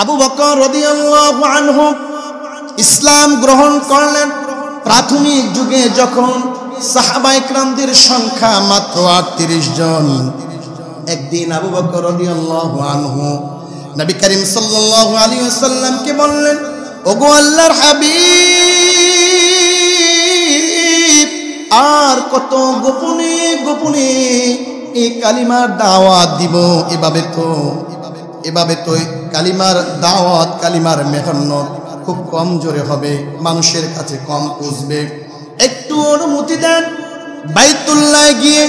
আবু বকর রাদিয়াল্লাহু আনহু ইসলাম গ্রহণ করলেন। প্রাথমিক যুগে যখন সাহাবায়ে কেরামদের সংখ্যা মাত্র 38 জন, একদিন আবু বকর রাদিয়াল্লাহু আনহু নবী করিম সাল্লাল্লাহু আলাইহি ওয়াসাল্লামকে বললেন, ওগো আল্লাহর হাবিব, আর কত গোপনে গোপনে এই কালিমার দাওয়াত দিব? এভাবে তো কালিমার দাওয়াত, কালিমার মেহনত খুব কম জোরে হবে, মানুষের কাছে কম পৌঁছবে। একটু অনুমতি দেন, বাইতুল্লাহ গিয়ে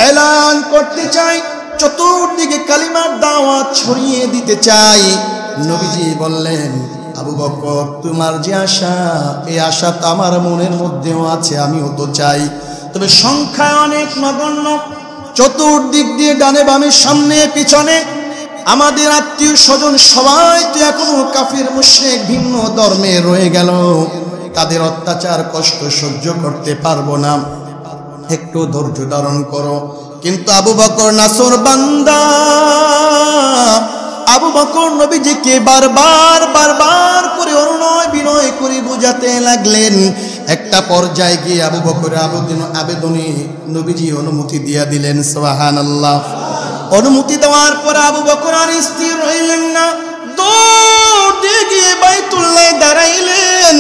এলান করতে চাই, চতুর্দিকে কালিমার দাওয়াত ছড়িয়ে দিতে চাই। নবীজি বললেন, আবু বকর, তোমার যে আশা, এই আশা তো আমার মনের মধ্যেও আছে, আমিও তো চাই, তবে সংখ্যা অনেক নগণ্য। চতুর্দিক দিয়ে ডানে বামে সামনে পিছনে আমাদের আত্মীয় স্বজন সবাই তো এখনো কাফির মুশরিক ভিন্ন ধর্মে রয়ে গেল, তাদের অত্যাচার কষ্ট সহ্য করতে পারবো না, একটু ধৈর্য ধারণ করো। কিন্তু আবু বকর নাসর বান্দা, আবু বকর নবীজিকে বারবার করে অনুনয় বিনয় করে বুঝাতে লাগলেন। একটা পর্যায়ে গিয়ে আবু বকরের আবেদনে নবীজি অনুমতি দিয়া দিলেন। সুবহানাল্লাহ। অনুমতি দেওয়ার পর আবু বকর আর স্থির রইলেন না, দৌড় দিয়ে গিয়ে বাইতুল্লাহ দাঁড়াইলেন।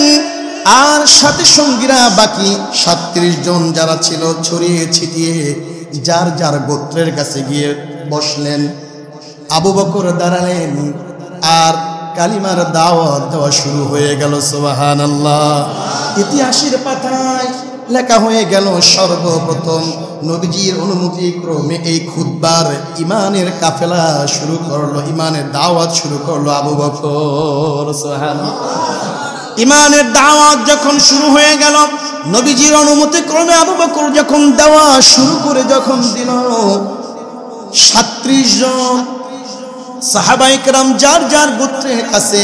আর সাথে সঙ্গীরা বাকি 37 জন যারা ছিল ছড়িয়ে ছিটিয়ে যার যার গোত্রের কাছে গিয়ে বসলেন। আবু বকর দাঁড়ালেন আর কালিমার দাওয়াত দেওয়া শুরু হয়ে গেল। সুবহানাল্লাহ। ইতিহাসের পাতায় লেখা হয়ে গেল, সর্বপ্রথম নবীজির অনুমতি ক্রমে এই খুতবার ইমানের কাফেলা শুরু করলো, ইমানের দাওয়াত শুরু করলো আবু বকর। সুবহানাল্লাহ। ইমানের দাওয়াত যখন শুরু হয়ে গেল, নবীজির অনুমতি ক্রমে আবু বকর যখন দেওয়া শুরু করে যখন দিল, 37 জন সাহাবায়ে কেরাম যার যার গোত্রের কাছে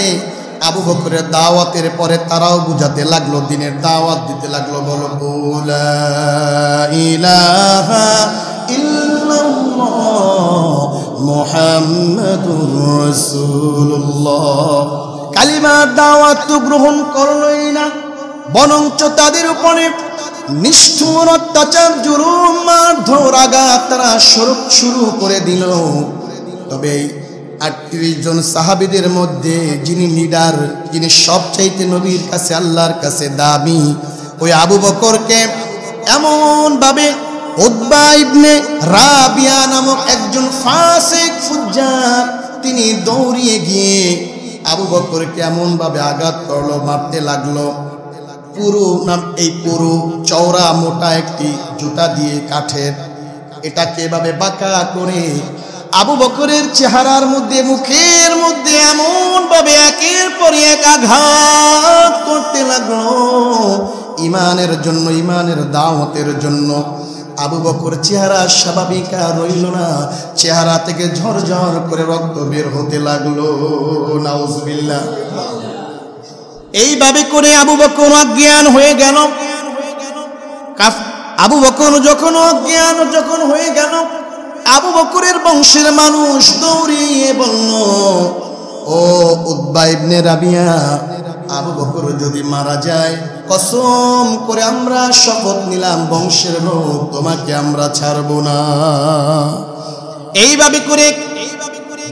আবু বকরের দাওয়াতের পরে তারাও বুঝাতে লাগলো, দিনের দাওয়াত দিতে লাগলো। বলো লা ইলাহা ইল্লাল্লাহ মুহাম্মাদুর রাসূলুল্লাহ। কালিমার দাওয়াত তো গ্রহণ করলই না, বরঞ্চ তাদের উপরে নিষ্ঠুর অত্যাচার, জুলুম, মারধর, আঘাত তারা শুরু করে দিল। তবে 38 জন সাহাবীদের মধ্যে যিনি লিডার, যিনি সবচাইতে নবীর কাছে আল্লাহর কাছে দামি, ওই আবু বকরকে এমন ভাবে উতবা ইবনে রাবিয়া নামক একজন ফাসিক ফুজ্জার তিনি দৌড়িয়ে গিয়ে আবু বকরকে এমন ভাবে আঘাত করলো, মারতে লাগলো। পুরো চওড়া মোটা একটি জুতা দিয়ে কাঠের, এটাকে এভাবে বাঁকা করে আবু বকরের চেহারার মধ্যে, মুখের মধ্যে এমন ভাবে একের পর এক আঘাত করতে লাগলো। ইমানের জন্য, ইমানের দাওয়াতের জন্য আবু বকর চেহারা স্বাভাবিক আর রইল না, চেহারা থেকে ঝরঝর করে রক্ত বের হতে লাগলো। নাউজুবিল্লাহ। এইভাবে করে আবু বকর অজ্ঞান হয়ে গেল। আবু বকর যখন অজ্ঞান হয়ে গেল, আবু বকরের বংশের মানুষ দৌড়িয়ে বলল, ও উতবা ইবনে রাবিয়া, আবু বকর যদি মারা যায়, কসম করে আমরা শপথ নিলাম বংশের লোক, তোমাকে আমরা ছাড়ব না। এইভাবে করে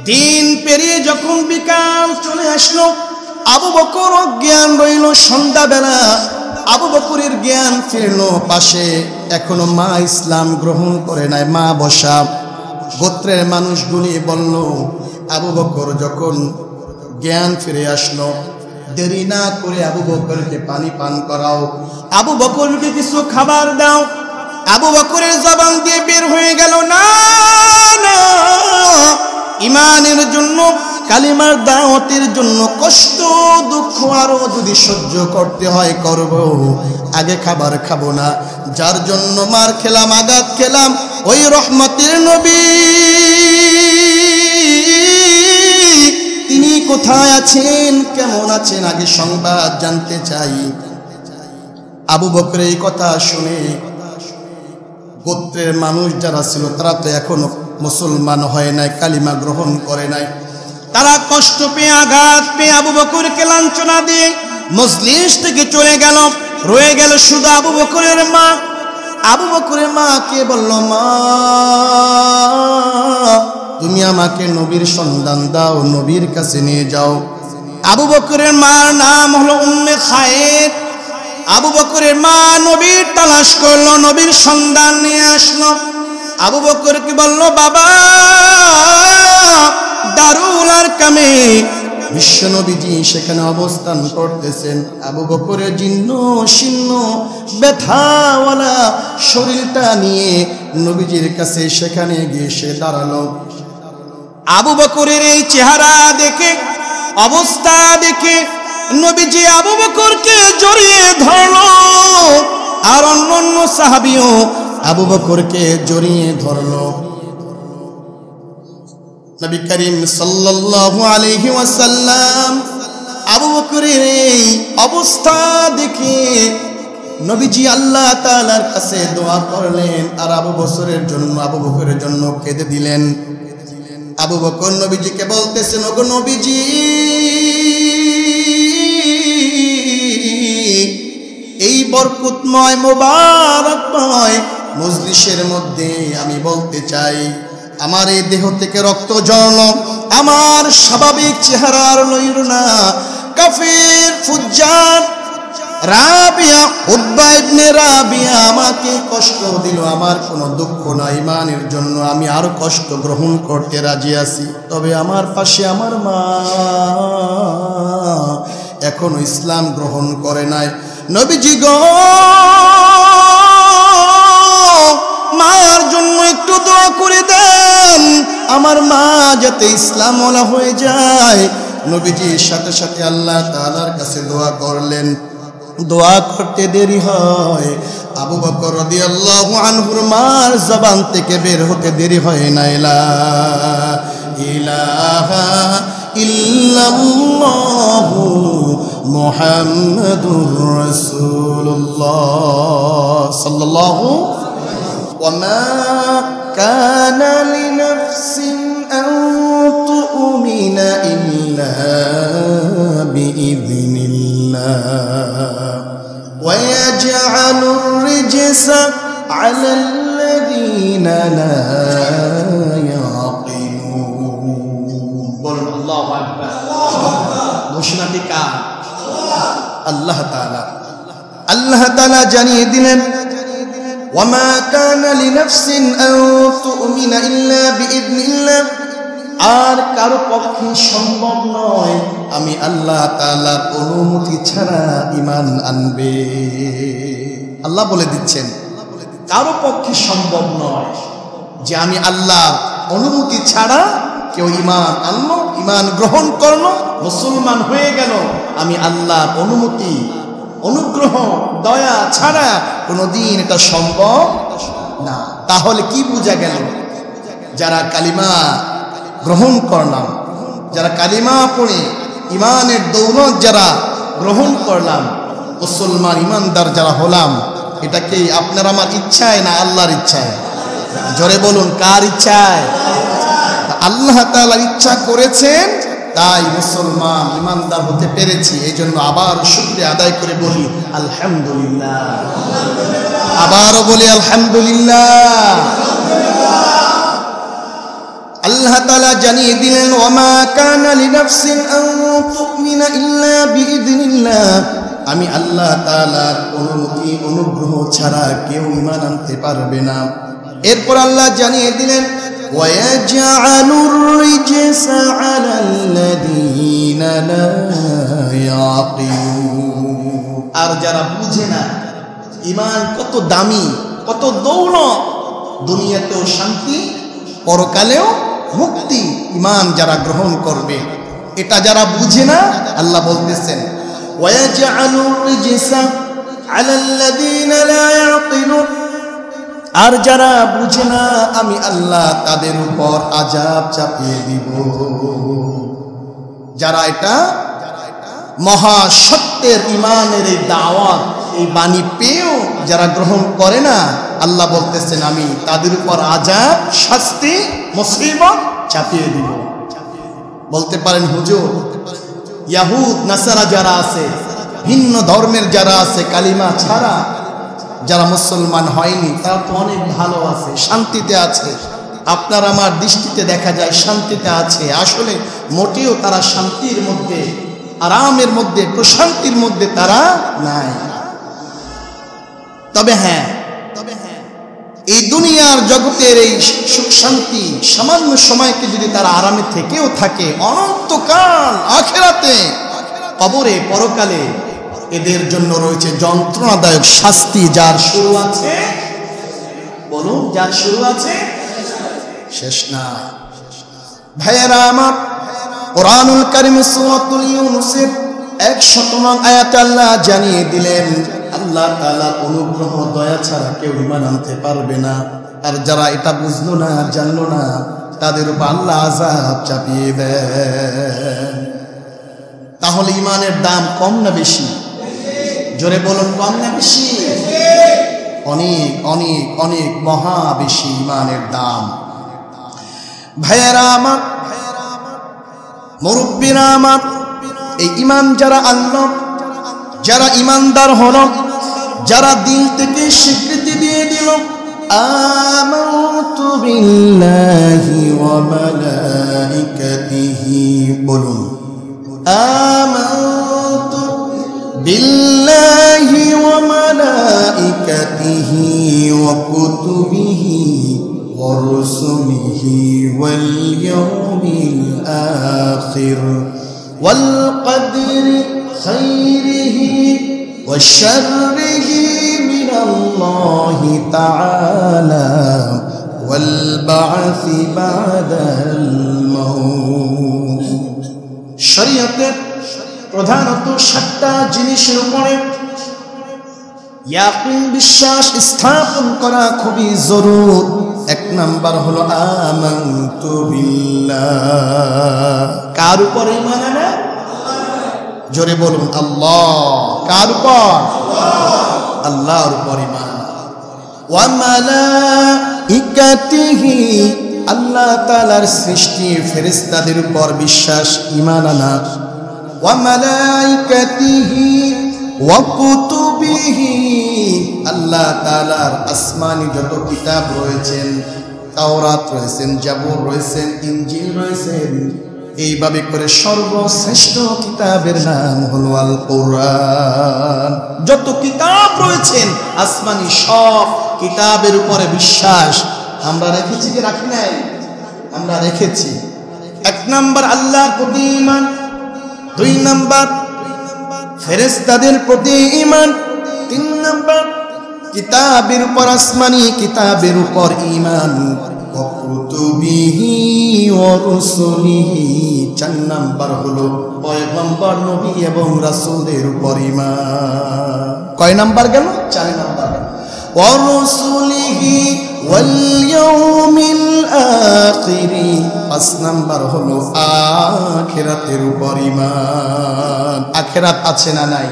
দিন পেরিয়ে যখন বিকাল চলে আসলো, আবু বকর অজ্ঞান রইল। সন্ধ্যাবেলা আবু বকরের জ্ঞান ফিরল। পাশে এখনো মা ইসলাম গ্রহণ করে নাই, মা বসা। গোত্রের মানুষগুলি বলল, আবু বকর যখন জ্ঞান ফিরে আসলো, দেরি না করে আবু বকরকে পানি পান করাও, আবু বকরকে কিছু খাবার দাও। আবু বকরের জবান দিয়ে বের হয়ে গেল, না না, ইমানের জন্য, কালিমার দাওয়াতের জন্য কষ্ট দুঃখ আরো যদি সহ্য করতে হয় করব, আগে খাবার খাবো না। যার জন্য মার খেলাম, আঘাত খেলাম, ওই রহমতের নবী তিনি কোথায় আছেন, কেমন আছেন, আগে সংবাদ জানতে চাই। আবু বকর এই কথা শুনে গোত্রের মানুষ যারা ছিল তারা তো এখনো মুসলমান হয় নাই, কালিমা গ্রহণ করে নাই। তারা কষ্ট পেয়ে আঘাত পেয়ে আবু বকরকে লাঞ্ছনা দিয়ে মজলিস থেকে চলে গেল। রয়ে গেল শুধু আবু বকরের মা। আবু বকরের মাকে বলল, মা তুমি আমাকে নবীর সন্ধান দাও, নবীর কাছে নিয়ে যাও। আবু বকরের মার নাম হলো উম্মে খায়েদ। আবু বকরের মা নবীর তালাশ করলো, নবীর সন্ধান নিয়ে আসলো। আবু বকরকে বলল, বাবা দারুল আরকামে বিশ্ব নবীজি সেখানে অবস্থান করতেছেন। আবু বকরের জীর্ণ শীর্ণ ব্যথাওয়ালা শরীরটা নিয়ে নবীজির কাছে সেখানে গিয়ে সে দাঁড়ালো। আবু বকরের এই চেহারা দেখে, অবস্থা দেখে নবীজি আবু বকরকে জড়িয়ে ধরলো, আর অন্য সাহাবীও আবু বকরকে জড়িয়ে ধরলো। নবী করিম সাল্লাল্লাহু আলাইহি ওয়াসাল্লাম আবু বকরের এই অবস্থা দেখে নবীজি আল্লাহ তাআলার কাছে দোয়া করলেন, আর আবু বকরের জন্য কেঁদে দিলেন। আবু বকর নবীজিকে বলতেছেন, ওগো নবীজি, এই বরকতময় মোবারকময় মজলিসের মধ্যে আমি বলতে চাই, আমার এই দেহ থেকে রক্ত ঝরল, আমার স্বাভাবিক চেহারার লইল না। কাফির ফুজ্জার রাবিয়া, উতবা ইবনে রাবিয়া আমাকে কষ্ট দিল, আমার কোনো দুঃখ নাই, ইমানের জন্য আমি আরো কষ্ট গ্রহণ করতে রাজি আছি। তবে আমার পাশে আমার মা এখনো ইসলাম গ্রহণ করে নাই। নবীজি গো, মার জন্য একটু দোয়া করে দেন, আমার মা যাতে ইসলামওয়ালা হয়ে যায়। নবীজির সাথে সাথে আল্লাহ তাআলার কাছে দোয়া করলেন। দোয়া করতে দেরি হয়, আবু বকর রাদিয়াল্লাহু আনহুর মার জবান থেকে বের হতে দেরি হয় না, লা ইলাহা ইল্লাল্লাহু মুহাম্মাদুর রাসূলুল্লাহ সাল্লাল্লাহু ওয়ামা কানা লিনাফসিন আন তুমিনা ইল্লা বিইذنিল্লাহ ওয়ায়াজআলুর রিজসা আলাল্লাযীনা লা ইয়াকিলুন। বলুন আল্লাহু আকবার। ঘোষণাটি কার? আল্লাহ তাআলা। আল্লাহ তাআলা জানিয়ে দিলেন, ওয়ামা কানা লিনাফসিন আন তুমিনা ইল্লা বিইذনিল্লাহ, আর কারো পক্ষে সম্ভব নয় আমি আল্লাহ তাআলার অনুমতি ছাড়া ঈমান আনবে। আল্লাহ বলে দিচ্ছেন, কারো পক্ষে সম্ভব নয় যে আমি আল্লাহর অনুমতি ছাড়া কেউ ঈমান আনলো, ঈমান গ্রহণ করলো, মুসলমান হয়ে গেল, আমি আল্লাহর অনুমতি, অনুগ্রহ, দয়া ছাড়া কোনোদিন এটা সম্ভব না। তাহলে কি বোঝা গেল? যারা কালিমা গ্রহণ করলাম, যারা কালিমা পড়ে ঈমানের দৌলত যারা গ্রহণ করলাম, মুসলমান ঈমানদার যারা হলাম, এটা কি আপনার আমার ইচ্ছায় না আল্লাহর ইচ্ছায়? জোরে বলুন, কার ইচ্ছায়? আল্লাহ তাআলার ইচ্ছা করেছেন, তাই মুসলমান ঈমানদার হতে পেরেছি। এই জন্য আবার শুকরিয়া আদায় করে বলি আলহামদুলিল্লাহ। আবারও বলি আলহামদুলিল্লাহ। আল্লাহ তাআলা জানিয়ে দিলেন, ওয়ামা কানা লিনাফসিন আন তুমিনা ইল্লা বিইذনিল্লাহ, আমি আল্লাহ তাআলার অনুমতি, অনুগ্রহ ছাড়া কেউ ঈমান আনতে পারবে না। এরপর আল্লাহ জানিয়ে দিলেন, ওয়ায়াজআলুর রিজসা আলাল্লাযীনা লা ইয়াকিলুন, আর যারা বুঝে না ঈমান কত দামি, কত দৌলত, দুনিয়াতেও শান্তি, পরকালেও মুক্তি, ঈমান যারা গ্রহণ করবে, এটা যারা বুঝে না, আল্লাহ বলতেছেন ওয়ায়াজআলুর রিজসা আলাল্লাযীনা লা ইয়াকিলুন, আর যারা বুঝে না আমি আল্লাহ তাদের উপর আযাব চাপিয়ে দিব। যারা এটা মহা সত্যের ঈমানের এই দাওয়াত, এই বাণী পেয়েও যারা গ্রহণ করে না, আল্লাহ বলতেছেন আমি তাদের উপর আযাব, শাস্তি, মুসিবত চাপিয়ে দিব। বলতে পারেন হুজুর, ইয়াহুদ নাসারা যারা আছে, ভিন্ন ধর্মের যারা আছে, কালিমা ছাড়া যারা মুসলমান হয়নি, তারা তো অনেক ভালো আছে, শান্তিতে আছে। আপনার আমার দৃষ্টিতে দেখা যায় শান্তিতে আছে, আসলে মোটেও তারা শান্তির মধ্যে, আরামের মধ্যে, প্রশান্তির মধ্যে তারা নাই। তবে হ্যাঁ, এই দুনিয়ার জগতের এই সুখ শান্তি সামান্য সময়কে যদি তারা আরামে থেকেও থাকে, অনন্তকাল আখিরাতে কবরে পরকালে এদের জন্য রয়েছে যন্ত্রণাদায়ক শাস্তি, যার শুরু আছে, বলুন, যার শুরু আছে শেষ নাই। ভাইয়েরা আমার, কোরআনুল কারীম সূরাতুল ইউনূসের 100 নং আয়াতে আল্লাহ জানিয়ে দিলেন, আল্লাহ তাআলার অনুগ্রহ দয়া ছাড়া কেউ ঈমান আনতে পারবে না। আর যারা এটা বুঝলো না, জানলো না, তাদের উপর আল্লাহ আযাব চাপিয়ে দেন। তাহলে ঈমানের দাম কম না বেশি? জোরে বলুন, কম না বেশি? অনেক অনেক অনেক মহা বেশি ঈমানের দাম। ভাইয়েরা আমার, মুরব্বিরা আমার, এই ঈমান যারা আনলো, যারা ঈমানদার হলো, যারা দিল থেকে স্বীকৃতি দিয়ে দিল, আমানতু বিল্লাহি ওয়া মালাইকাতিহি, বলুন, আমানতু বিল্লাহি ওয়া মালাইকাতিহি ওয়া কুতুবিহি ওয়া রুসুলিহি ওয়াল ইয়াউমিল আখির ওয়াল কদরি খাইরিহি ওয়া শাররিহি মিনাল্লাহি তাআলা ওয়াল বা'সি বা'দাল মাউত। শরীয়তের প্রধানত 7টা জিনিসের উপরে ইয়াকিন, বিশ্বাস স্থাপন করা খুবই জরুর। 1 নাম্বার হলো আমানতু বিল্লাহ। কার উপরে ঈমান আনা? জোরে বলুন, আল্লাহ। কার উপর? আল্লাহর উপর ঈমান। ওয়া মালাইকাতিহি, আল্লাহ তাআলার সৃষ্টি ফেরেশতাদের উপর বিশ্বাস, ঈমান আনা। ওয়া মালাইকাতিহি ওয়া কুতুবিহি, আল্লাহ তাআলার আসমানি যত কিতাব রয়েছেন, তাওরাত রয়েছেন, জাবুর রয়েছেন, ইনজিল রয়েছেন, এইভাবে করে সর্বশ্রেষ্ঠ কিতাবের নাম হলো আল কোরআন। যত কিতাব রয়েছেন আসমানি সব কিতাবের উপরে বিশ্বাস আমরা রেখেছি কি রাখি নাই? আমরা রেখেছি। 1 নাম্বার আল্লাহর প্রতি ঈমান, 2 নাম্বার ফেরেশতাদের প্রতি ঈমান, 3 নাম্বার কিতাবের উপর, আসমানি কিতাবের উপর ঈমান, ওয়া কুতুবিহি ওয়া রুসুলিহি, 4 নাম্বার হলো পয়গম্বর, নবী এবং রাসূলের উপর ঈমান। কয় নাম্বার গেল? 4 নাম্বার। ওয়া রুসুলিহি ওয়াল ইয়াউমিল আখির, 5 নাম্বার হলো আখিরাতের উপর ঈমান। আখিরাত আছে না নাই?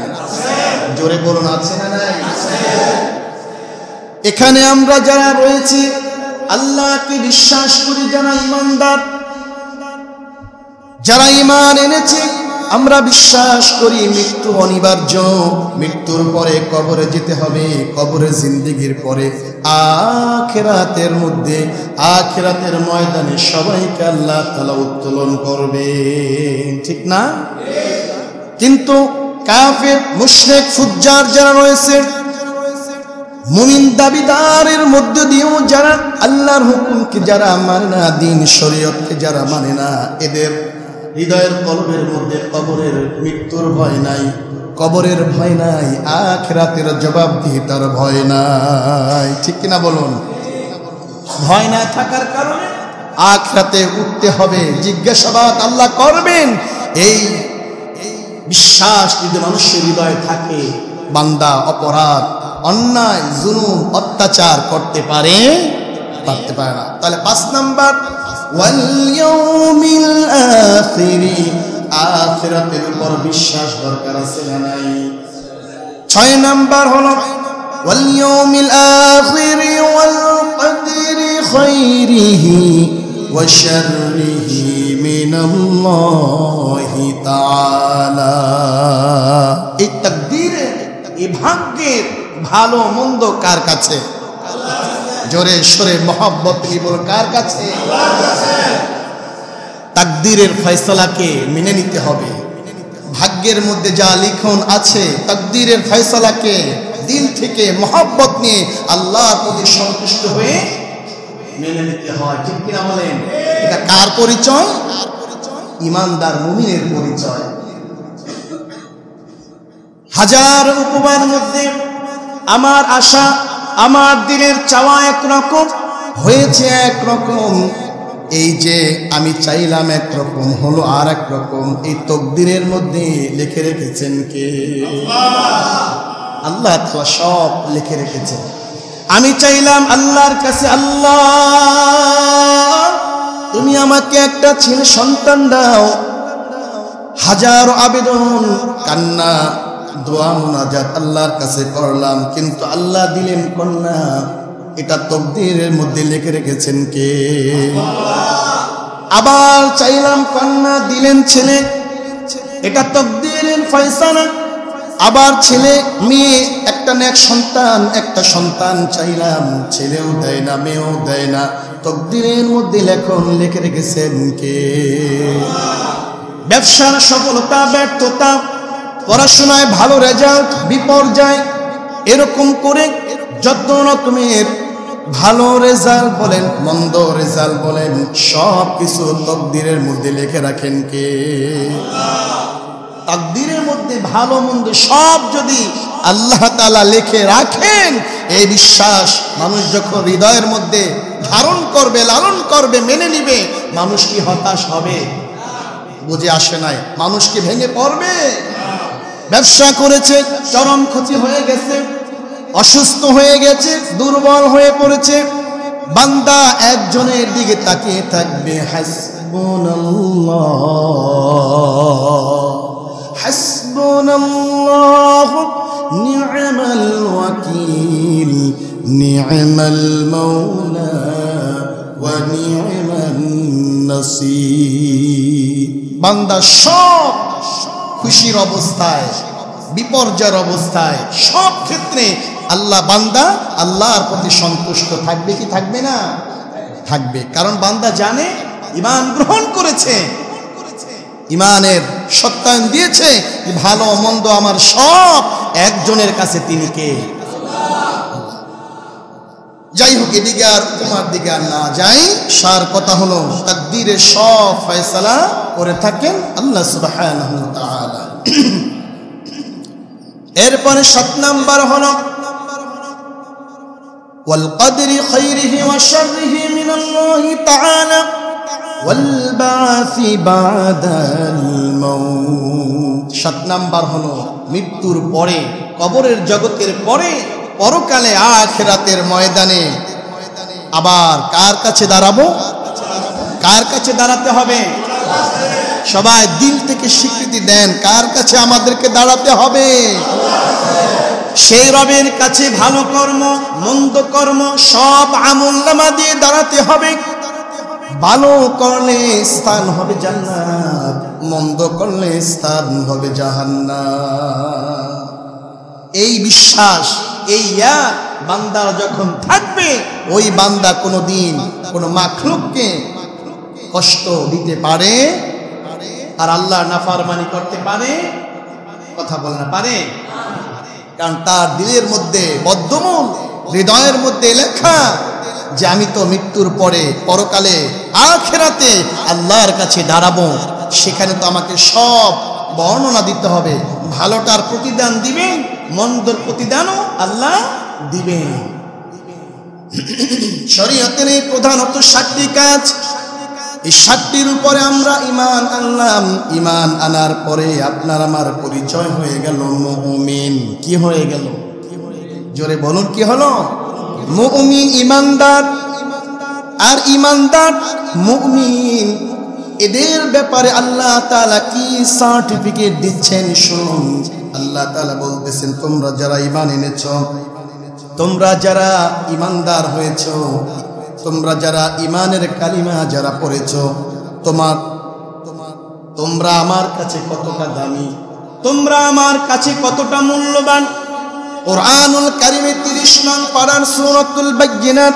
জোরে বলুন, আছে না নাই? এখানে আমরা যারা রয়েছি আল্লাহকে বিশ্বাস করি, যারা ঈমানদার, যারা ঈমান এনেছে, আমরা বিশ্বাস করি মৃত্যু অনিবার্য, মৃত্যুর পরে কবরে যেতে হবে, কবরের জিন্দেগির পরে আখিরাতের মধ্যে, আখিরাতের ময়দানে সবাইকে আল্লাহ তাআলা উত্তোলন করবে, ঠিক না? কিন্তু কাফের, মুশরিক, ফুজ্জার যারা রয়েছে, মুমিন দাবিদারের মধ্য দিয়েও যারা আল্লাহর হুকুমকে যারা মানে না, দিন শরীয়তকে যারা মানে না, এদের হৃদয়ের কলবের মধ্যে কবরের মৃত্যুর ভয় নাই, কবরের ভয় নাই, আখিরাতের জবাবদিহিতার ভয় নাই, ঠিক কিনা বলুন? ভয় না থাকার কারণে আখিরাতে উঠতে হবে, জিজ্ঞাসাবাদ আল্লাহ করবেন, এই বিশ্বাস যদি মানুষের হৃদয়ে থাকে, বান্দা অপরাধ, অন্যায়, জুলুম, অত্যাচার করতে পারে না। তাহলে 5 নাম্বার ওয়াল ইয়াউমিল আখির, আখিরাতের উপর বিশ্বাস দরকার আছে না নাই? 6 নাম্বার হলো ওয়াল ইয়াউমিল আখির ওয়াল কদরি খাইরিহি ওয়া শাররিহি মিনাল্লাহি তাআলা। এই তাকদীরের, এই ভাগ্যের ভালো মন্দ কার কাছে? জোরে সরে মহব্বত কি বল, কার কাছে? তাকদীরের ফয়সালাকে মেনে নিতে হবে। ভাগ্যের মধ্যে যা লিখন আছে, তাকদীরের ফয়সালাকে দিল থেকে মহব্বত নিয়ে আল্লাহর প্রতি সন্তুষ্ট হয়ে মেনে নিতে হয়। ঠিক কিনা বলেন? এটা কার পরিচয়? ঈমানদার মুমিনের পরিচয়। হাজার উপমার মধ্যে আমার আশা, আমার দিলের চাওয়া একরকম, হয়েছে একরকম। এই যে আমি চাইলাম একরকম, হলো আর এক রকম। এই তকদিরের মধ্যে লিখে রেখেছেন কে? আল্লাহ তাআলা সব লিখে রেখেছেন। আমি চাইলাম আল্লাহর কাছে, আল্লাহ তুমি আমাকে একটা ছেলে সন্তান দাও। হাজার আবেদন, কান্না, দোয়া, মুনাজাত আল্লাহর কাছে করলাম, কিন্তু আল্লাহ দিলেন কন্যা। এটা তকদীরের মধ্যে লিখে রেখেছেন কে? আবার চাইলাম কন্যা, দিলেন ছেলে, এটা তকদীরের ফয়সালা। আবার ছেলে মেয়ে, একটা নেক সন্তান, একটা সন্তান চাইলাম, ছেলেও দেয় না, মেয়েও দেয় না। তকদীরের মধ্যে লেখন লিখে রেখেছেন কে? ব্যবসার সফলতা, ব্যর্থতা, পড়াশোনায় ভালো রেজাল্ট, বিপর্যয়, এরকম করে যত রকমের ভালো রেজাল্ট বলেন, মন্দ রেজাল্ট বলেন, সব কিছু তকদীরের মধ্যে লিখে রাখেন কে? তাকদীরের মধ্যে ভালো মন্দ সব যদি আল্লাহ তাআলা লিখে রাখেন, এই বিশ্বাস মানুষ যখন হৃদয়ের মধ্যে ধারণ করবে, লালন করবে, মেনে নিবে, মানুষ কি হতাশ হবে? বুঝে আসে নাই? মানুষ কি ভেঙে পড়বে? ব্যবসা করেছে, চরম ক্ষতি হয়ে গেছে, অসুস্থ হয়ে গেছে, দুর্বল হয়ে পড়েছে, বান্দা একজনের দিকে তাকিয়ে থাকবে, হাসবুনাল্লাহ হাসবুনাল্লাহু নি'মাল ওয়াকিল, নি'মাল মাওলা ওয়া নি'মান নাসীর। বান্দা সব খুশির অবস্থায়, বিপর্যয়ের অবস্থায়, সব ক্ষেত্রে আল্লাহ, বান্দা আল্লাহর প্রতি সন্তুষ্ট থাকবে কি থাকবে না? থাকবে। কারণ বান্দা জানে, ঈমান গ্রহণ করেছে, ঈমানের সত্যায়ন দিয়েছে, ভালো মন্দ আমার সব একজনের কাছে, তিনি কে? যাই হোক, এদিকে আর তোমার দিকে আর না যাই, সার কথা হলো তাকদীরের সব ফয়সালা করে থাকেন আল্লাহ সুবহানাহু ওয়া তাআলা। এরপরে 7 নাম্বার হলো ওয়াল কদরি খাইরিহি ওয়া শাররিহি মিনাল্লাহি তাআলা ওয়াল বাসি বাদাল মাউত। 7 নাম্বার হলো মৃত্যুর পরে, কবরের জগতের পরে, পরকালে আখিরাতের ময়দানে আবার কার কাছে দাঁড়াবো? কার কাছে দাঁড়াতে হবে? সবাই দিল থেকে স্বীকৃতি দেন, কার কাছে আমাদেরকে দাঁড়াতে হবে? সেই রবের কাছে ভালো কর্ম, মন্দ কর্ম সব আমলনামা দিয়ে দাঁড়াতে হবে। ভালো করলে স্থান হবে জান্নাত, মন্দ করলে স্থান হবে জাহান্নাম। এই বিশ্বাস, এই বান্দার যখন থাকবে, ওই বান্দা কোনোদিন কোনো মাখলুককে কষ্ট দিতে পারে আর আল্লাহ নাফরমানি করতে পারে? কথা বলে না, পারে? কারণ তার দিলের মধ্যে, বদ্ধমূল হৃদয়ের মধ্যে লেখা যে আমি তো মৃত্যুর পরে পরকালে আখিরাতে আল্লাহর কাছে দাঁড়াবো, সেখানে তো আমাকে সব বর্ণনা দিতে হবে। ভালোটার প্রতিদান দিবেন, মন্দর প্রতিদানও আল্লাহ দিবেন। শরীয়তের এই প্রধানত 7টি কাজ, এই 7টির উপরে আমরা ঈমান আনলাম। ঈমান আনার পরে আপনার আমার পরিচয় হয়ে গেল মুমিন। কি হয়ে গেল? জোরে বলুন, কি হলো? মুমিন, ঈমানদার। আর ঈমানদার, মুমিন, এদের ব্যাপারে আল্লাহ তাআলা কি সার্টিফিকেট দিচ্ছেন শুনুন। আল্লাহ তাআলা বলতেছেন, তোমরা যারা ঈমান এনেছো, তোমরা যারা ঈমানদার হয়েছো, তোমরা যারা ঈমানের কালিমা যারা পড়েছো, তোমরা আমার কাছে কতটা দামি, তোমরা আমার কাছে কতটা মূল্যবান। কুরআনুল কারীমে 30 নং পারার সূরাতুল বায়্যিনাত,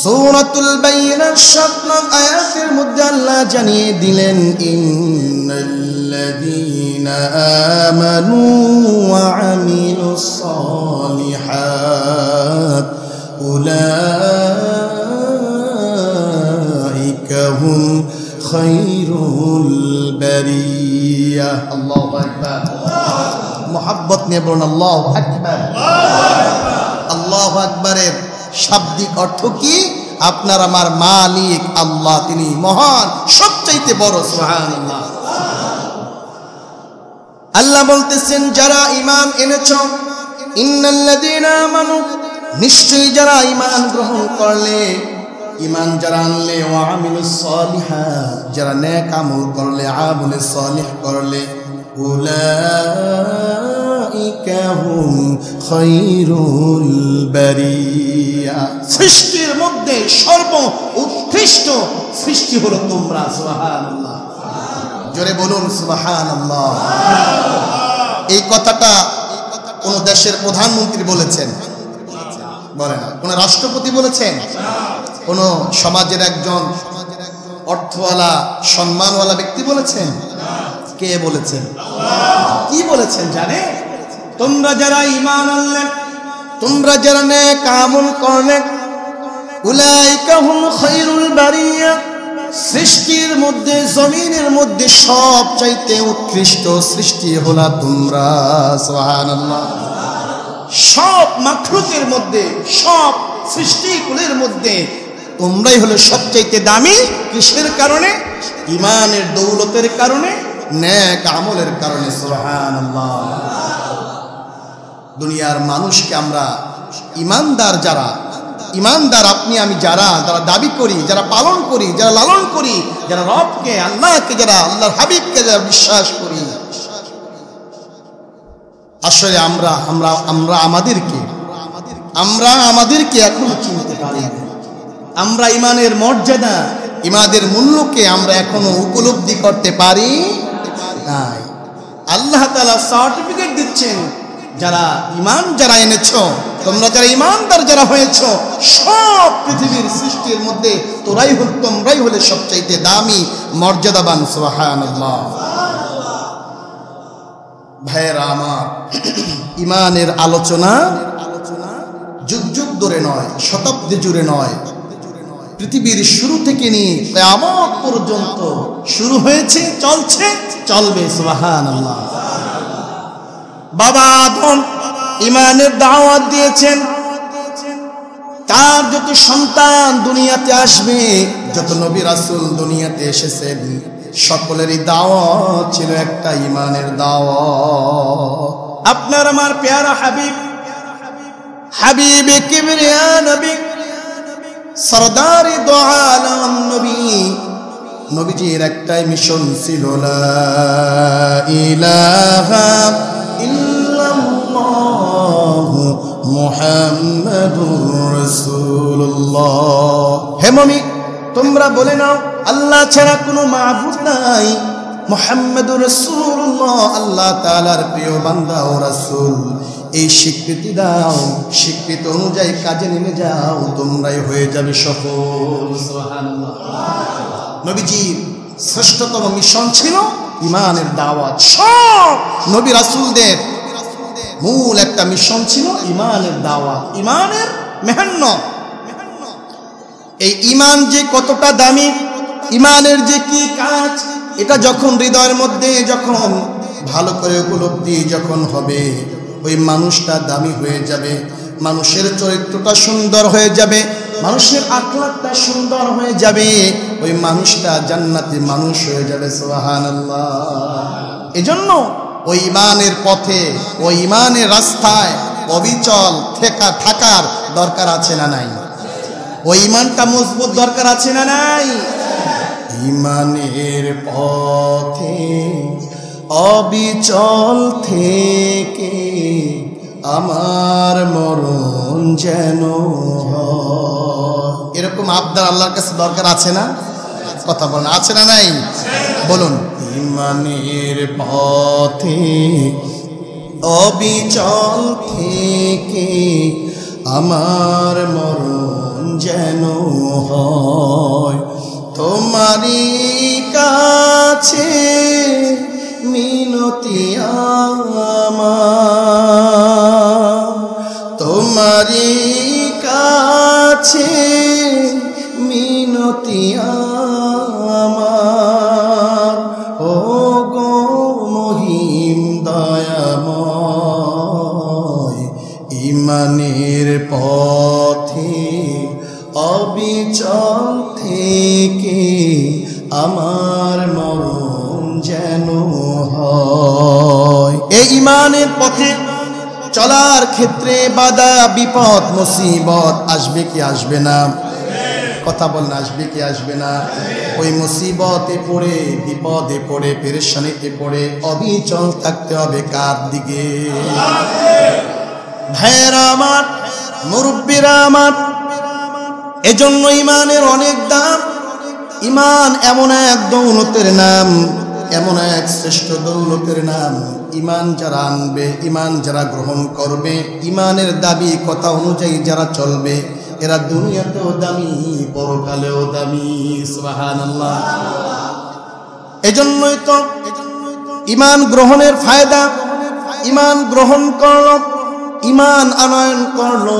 সূরাতুল বায়্যিনাত 7 নং আয়াতের মধ্যে আল্লাহ জানিয়ে দিলেন, ইন্নাল্লাযীনা আমানু ওয়া আমিলুস সালিহাত উলাইকা হুম খায়রুল বারিয়া। আল্লাহু আকবার। মোহাব্বত নিয়ে বলুন আল্লাহু আকবার। আল্লাহু আকবারের শাব্দিক অর্থ কি? আপনার আমার মালিক আল্লাহ, তিনি মহান, সবচাইতে বড়। সুবহানাল্লাহ। আল্লাহ বলতেছেন, যারা ঈমান এনেছো, ইন্নাল্লাযীনা আমানু, নিশ্চয়ই যারা ঈমান গ্রহণ করলে, ঈমান যারা আনলে, ওয়া আমিলুস সালিহাত, যারা নেক আমল করলে, আমলে সালিহ করলে, উলাইকা হুম খায়রুল বারিয়া, সৃষ্টির মধ্যে সর্ব উৎকৃষ্ট সৃষ্টি হলো তোমরা। সুবহানাল্লাহ। জোরে বলুন সুবহানাল্লাহ। এই কথাটা কোন দেশের প্রধানমন্ত্রী বলেছেন? বলে না। কোন রাষ্ট্রপতি বলেছেন? কোন সমাজের একজন অর্থওয়ালা সম্মানওয়ালা ব্যক্তি বলেছেন? কে বলেছেন? কি বলেছেন জানে? তোমরা যারা ঈমান আনলে, তোমরা যারা নেক আমল করলে, উলাইকা হুম খায়রুল বারিয়া, সৃষ্টির মধ্যে, জমিনের মধ্যে সবচাইতে উৎকৃষ্ট সৃষ্টি হলো তোমরা। সুবহানাল্লাহ। সব মাখলুকের মধ্যে, সব সৃষ্টিকুলের মধ্যে তোমরাই হলো সবচাইতে দামি। কিসের কারণে? ঈমানের দৌলতের কারণে, নেক আমলের কারণে। সুবহানাল্লাহ। দুনিয়ার মানুষকে আমরা ঈমানদার, যারা ঈমানদার আপনি আমি যারা দাবি করি, যারা পালন করি, যারা লালন করি, যারা রবকে, আল্লাহকে, যারা আল্লাহর হাবিবকে যারা বিশ্বাস করি, আসলে আমরা আমাদেরকে এখনো চিনতে পারি না। আমরা ঈমানের মর্যাদা, ঈমানের মূল্যকে আমরা এখনো উপলব্ধি করতে পারি নাই। আল্লাহ তাআলা সার্টিফিকেট দিচ্ছেন, যারা ঈমান যারা এনেছো, তোমরা যারা ঈমানদার যারা হয়েছো, সব পৃথিবীর সৃষ্টির মধ্যে তোমরাই হলে সবচাইতে দামি, মর্যাদাবান। সুবহানাল্লাহ। ভাইয়েরা আমার, ঈমানের আলোচনা যুগ যুগ ধরে নয়, শতাব্দী জুড়ে নয়, পৃথিবীর শুরু থেকে নিয়ে কিয়ামত পর্যন্ত শুরু হয়েছে, চলছে, চলবে। সুবহানাল্লাহ। বাবা আদম ঈমানের দাওয়াত দিয়েছেন, তার যত সন্তান দুনিয়াতে আসবে, যত নবী রাসূল দুনিয়াতে এসেছেন, সকলেরই দাওয়াত ছিল একটা ঈমানের দাওয়াত। আপনার আমার প্যারা হাবিবে কিবরিয়া নবী, সরদারি দো আলম নবী, নবীজির একটাই মিশন ছিল, লা ইলাহা ইল্লাল্লাহু মুহাম্মাদুর রাসূলুল্লাহ। হে মুমিন, তোমরা বলে নাও, আল্লাহ ছাড়া কোনো মাবুদ নাই, মুহাম্মাদুর রাসূলুল্লাহ আল্লাহ তাআলার প্রিয় বান্দা ও রাসূল। এই স্বীকৃতি দাও, স্বীকৃতি অনুযায়ী কাজে নেমে যাও, তোমরাই হয়ে যাবে সফল। সুবহানাল্লাহ। নবীজির শ্রেষ্ঠতম মিশন ছিল ঈমানের দাওয়াত। সব নবী রাসূলদের মূল একটা মিশন ছিল ঈমানের দাওয়াত, ঈমানের মেহনত। এই ঈমান যে কতটা দামি, ঈমানের যে কি কাজ, এটা যখন হৃদয়ের মধ্যে যখন ভালো করে উপলব্ধি যখন হবে, ওই মানুষটা দামি হয়ে যাবে, মানুষের চরিত্রটা সুন্দর হয়ে যাবে, মানুষের আখলাকটা সুন্দর হয়ে যাবে, ওই মানুষটা জান্নাতি মানুষ হয়ে যাবে। সুবহানাল্লাহ। এজন্য ওই ঈমানের পথে, ওই ঈমানের রাস্তায় অবিচল থাকার দরকার আছে না নাই? ওই ঈমানটা মজবুত দরকার আছে না নাই? ঈমানের পথে অবিচল থেকে আমার মরণ যেন হয়, এরকম আবদার আল্লাহর কাছে দরকার আছে না? কথা বলেন, আছে না নাই? বলুন ইমানের পথে অবিচল থেকে আমার মরণ যেন হয় তোমারই কাছে মিনতি আমার তোমারই কাছে মিনতি আমার ও গো মহিম দয়াময় ইমানের পথে অবিচল থেকে আমার মরণ যেন হয়। এই ইমানের পথে চলার ক্ষেত্রে বাধা বিপদ মুসিবত আসবে কি আসবে না? কথা বলেন আসবে কি আসবে না? ওই মুসিবতে পড়ে বিপদে পড়ে পেরেশানিতে পড়ে অবিচল থাকতে হবে কার দিকে? ভাইয়েরা আমার, মুরব্বীরা আমার, এজন্য ইমানের অনেক দাম। ইমান এমন এক দৌলতের নাম, এমন এক শ্রেষ্ঠ দৌলতের নাম। ইমান যারা আনবে, ইমান যারা গ্রহণ করবে, ইমানের দাবি কথা অনুযায়ী যারা চলবে, এরা দুনিয়াতেও দামি পরকালেও দামি। সুবহানাল্লাহ। এজন্যই তো ইমান গ্রহণের ফায়দা, ইমান গ্রহণ করলো, ইমান আনয়ন করলো,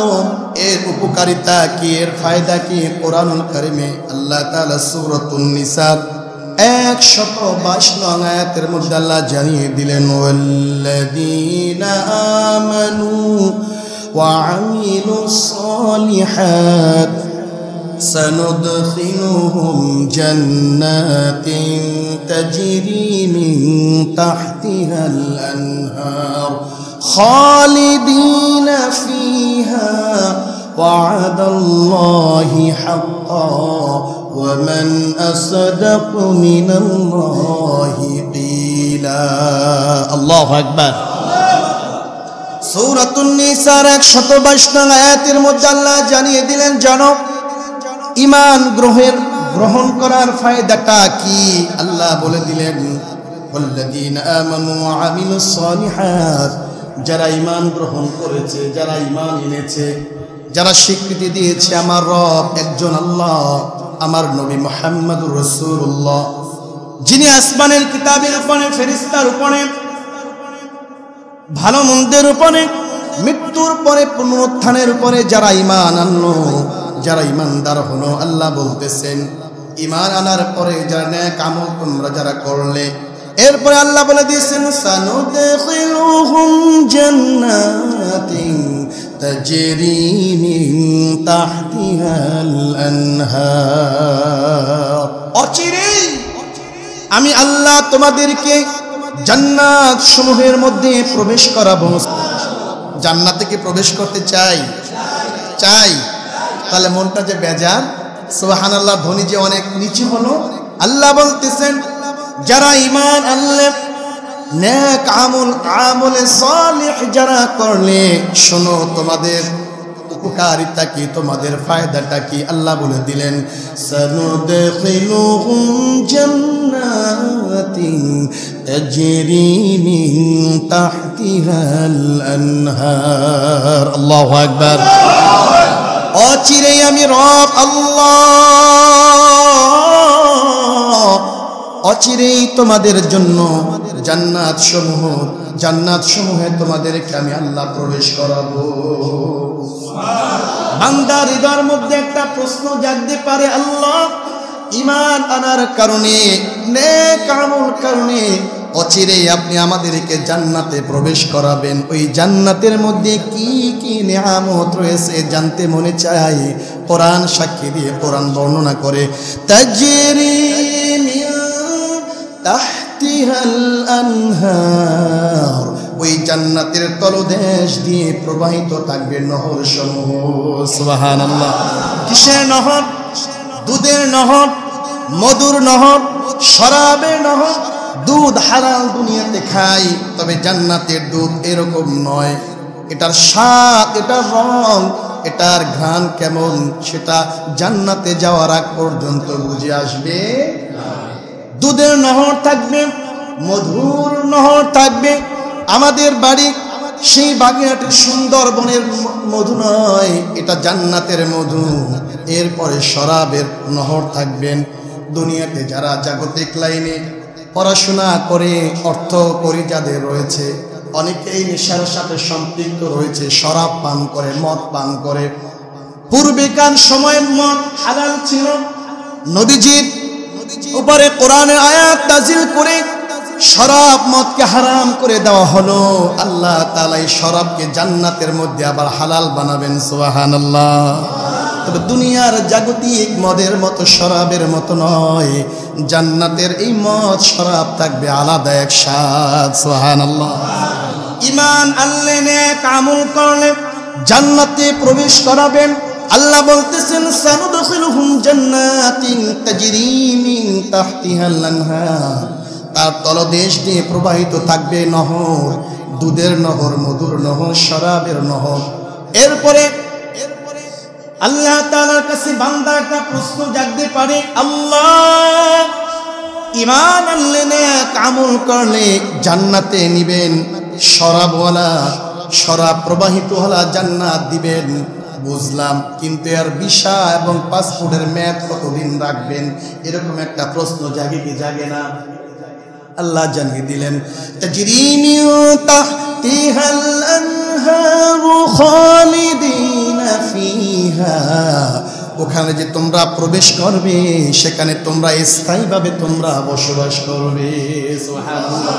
এর উপকারিতা কি, এর ফায়দা কি? কোরআনুল কারিমে আল্লাহ তাআলা সূরাতুন নিসার 122 আয়াতের মধ্যে আল্লাহ জানিয়ে দিলেন ওয়াল্লাযীনা আমানু ওয়া আমিলুস সালিহাত সানুদখিলুহুম জান্নাতিন তাজরি মিন তাহতিহাল আনহার খালিদিনা ফিহা ওয়া'দাল্লাহি হাক্কান ওয়া মান আসদাকু মিনাল্লাহি কিলা। আল্লাহু আকবার। সূরাতুন নিসার 122 আয়াতের মধ্যে আল্লাহ জানিয়ে দিলেন, জানো ঈমান গ্রহণ করার ফায়দাটা কি? আল্লাহ বলে দিলেন ওয়াল্লাযীনা আমানু ওয়া আমিলুস সালিহাত, যারা ঈমান গ্রহণ করেছে, যারা ঈমান এনেছে, যারা স্বীকৃতি দিয়েছে আমার রব একজন আল্লাহ, আমার নবী মুহাম্মদুর রাসূলুল্লাহ, যিনি আসমানের কিতাবের উপরে, ফেরেশতার উপরে, ভালো মন্দের উপরে, মৃত্যুর পরে পুনরুত্থানের উপরে যারা ঈমান আনলো, যারা ঈমানদার হলো, আল্লাহ বলতেছেন ঈমান আনার পরে যারা নেক আমল তোমরা যারা করলে, এরপরে আল্লাহ বলে দিয়েছেন সানুদখিলুহুম জান্নাতিন তাজরি মিন তাহতিহাল আনহার, অচিরেই আমি আল্লাহ তোমাদেরকে জান্নাত সমূহের মধ্যে প্রবেশ করাবো। জান্নাতে কি প্রবেশ করতে চাই? চাই। তাহলে মনটা যে বেজার, সুবহানাল্লাহ, ধ্বনি যে অনেক নিচু হলো। আল্লাহ বলতেছেন যারা ঈমান আনলে, নেক আমলে সালিহ যারা করলে, শোনো তোমাদের উপকারিতা কি, তোমাদের ফায়দাটা কি? আল্লাহ বলে দিলেন সানুদখিলুহুম জান্নাতিন তাজরি মিন তাহতিহাল আনহার। আল্লাহু আকবার। অচিরেই আমি রব আল্লাহ অচিরেই তোমাদের জন্য জান্নাত সমূহে তোমাদেরকে আমি আল্লাহ প্রবেশ করাবো। বান্দার হৃদয়ের মধ্যে একটা প্রশ্ন জাগতে পারে, আল্লাহ ঈমান আনার কারণে, নেক আমল কারণে অচিরেই আপনি আমাদেরকে জান্নাতে প্রবেশ করাবেন, ওই জান্নাতের মধ্যে কি কি নিয়ামত রয়েছে জানতে মনে চাই। কোরআন সাক্ষী দিয়ে, কোরআন বর্ণনা করে তাজরি মিন তাহতিহাল আনহার, ওই জান্নাতের তলদেশ দিয়ে প্রবাহিত থাকবে নহর সমূহ। সুবহানাল্লাহ। কিসের নহর? দুধের নহর, মধুর নহর, শরাবের নহর। দুধ হালাল দুনিয়াতে খাই, তবে জান্নাতের দুধ এরকম নয়। এটার স্বাদ, এটার রং, এটার ঘ্রাণ কেমন সেটা জান্নাতে যাওয়ার আগ পর্যন্ত বুঝে আসবে। দুধের নহর থাকবে, মধুর নহর থাকবে। আমাদের বাড়ি সেই বাগেরহাটের সুন্দরবনের মধু নয়, এটা জান্নাতের মধু। এরপরে শরাবের নহর থাকবেন। দুনিয়াতে যারা জাগতিক লাইনে পড়াশোনা করে অর্থ করি যাদের রয়েছে, অনেকেই নেশার সাথে সম্পৃক্ত রয়েছে, শরাব পান করে, মদ পান করে। পূর্বেকার সময়ের মদ হালাল ছিল, নবীজির উপরে কোরআনের আয়াত নাজিল করে শরাব মদকে হারাম করে দেওয়া হলো। আল্লাহ তাআলা এই শরাবকে জান্নাতের মধ্যে আবার হালাল বানাবেন, সুবহানাল্লাহ। তবে দুনিয়ার জাগতিক মদের মতো শরাবের মতো নয়, জান্নাতের এই মদ শরাব থাকবে আলাদা এক স্বাদ, সুবহানাল্লাহ। ঈমান আনলে, নেক আমল করলে জান্নাতে প্রবেশ করাবেন। আল্লাহ বলতেছেন, সানুদখিলুহুম জান্নাতিন তাজরি মিন তাহতিহাল আনহার, তার তলদেশ দিয়ে প্রবাহিত থাকবে নহর, দুধের নহর, মধুর নহর, শরাবের নহর। এরপরে আল্লাহ তাআলার কাছে বান্দা একটা প্রশ্ন জাগতে পারে, আল্লাহ ঈমান আনলে, নেক আমল করলে জান্নাতে নিবেন, শরাবওয়ালা, শরাব প্রবাহিত হলা জান্নাত দিবেন, বুঝলাম, কিন্তু এর ভিসা এবং পাসপোর্টের মেয়াদ কতদিন রাখবেন? এরকম একটা প্রশ্ন জাগে কি জাগে না? আল্লাহ জানিয়ে দিলেন, তাজরি মিন তাহতিহাল আনহারু খালিদিনা ফিহা, ওখানে যে তোমরা প্রবেশ করবে সেখানে তোমরা স্থায়ীভাবে তোমরা বসবাস করবে, সুবহানাল্লাহ।